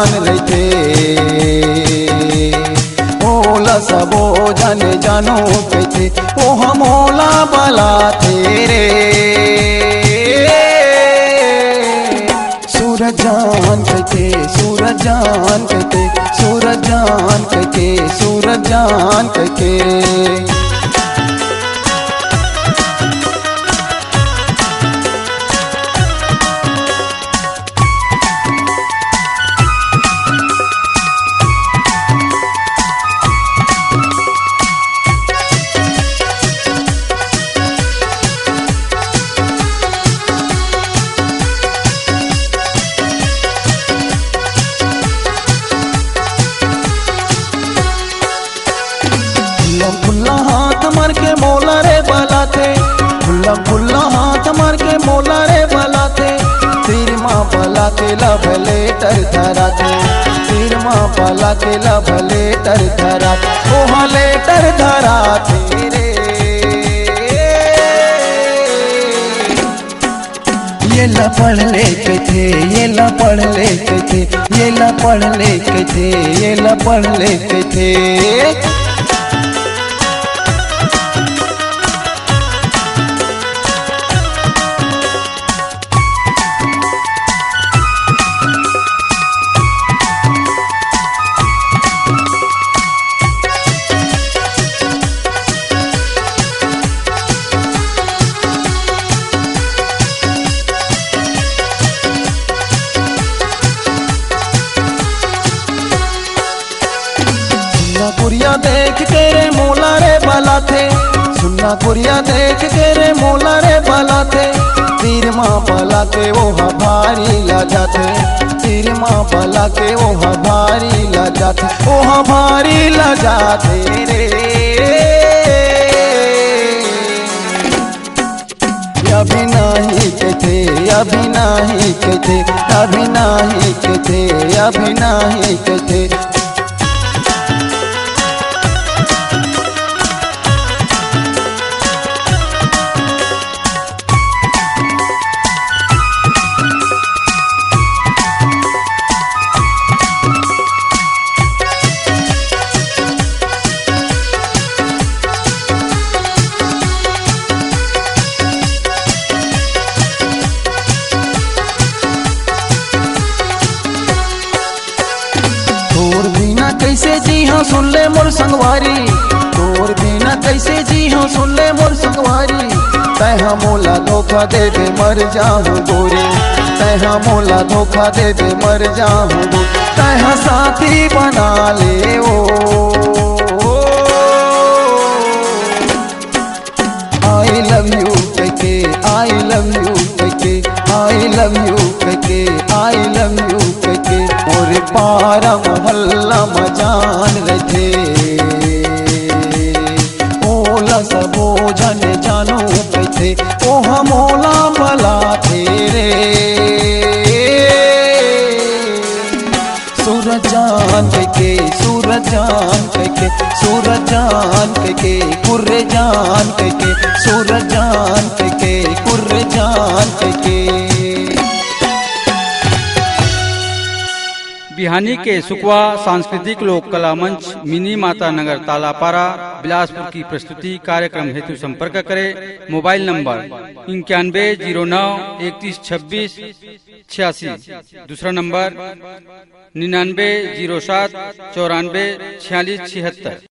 मजान रहते। ओला सबो जाने जानो कहते ओ हमोला बला तेरे। सूरज जान कहते सूरज जान कहते सूरज जान कहते सूरज जान कहते। खुला हाथ मार के मोला रे बला थे, खुला खुला हाथ मार के मोला रे बला थे। तीर माँ बला के लभले तर धरा थे, तीर माँ बला के लभले तर धरा थे। ओ हले तर धरा थे रे। ये ला पढ़ ले के थे, ये ला पढ़ ले के थे, ये ला पढ़ ले के थे, ये ला पढ़ ले के थे। कुरिया देख के रे मोला रे बला थे, सुन्ना कुरिया देख के रे मोला रे बला थे। तीर माँ बला के वो भारी ला जाते, तीर माँ बला के वो भारी ला जाते, वो भारी ला जाते रे। अभी नहीं कहते, अभी नहीं कहते, अभी नहीं कहते, अभी नहीं कहते। तोर बिना कैसे जी हाँ सुन ले मोर संगवारी, तोर बिना कैसे जी हाँ सुन ले मोर संगवारी। तैहा मोला धोखा दे दे मर जाऊं गोरी, तैहा मोला धोखा दे दे मर जाऊं गोरी। तैहा साथी बना ले ओ आई लव यू कहके, आई लव यू कहके, आई लव यू कहके, आई लव यू कहके। और पारा मोहल्ला मजान रहते। ओला सबो जाने जानो कहते ओ हमोला बला तेरे। सूरज जान कहके सूरज जान कहके सूरज जान कहके कुर्रे जान कहके सूरज जान कहके कुर्रे जान कहके। बिहानी के सुकवा सांस्कृतिक लोक कला मंच मिनी माता नगर तालापारा बिलासपुर की प्रस्तुति। कार्यक्रम हेतु संपर्क करें मोबाइल नंबर 9109312686, दूसरा नंबर 9907944676।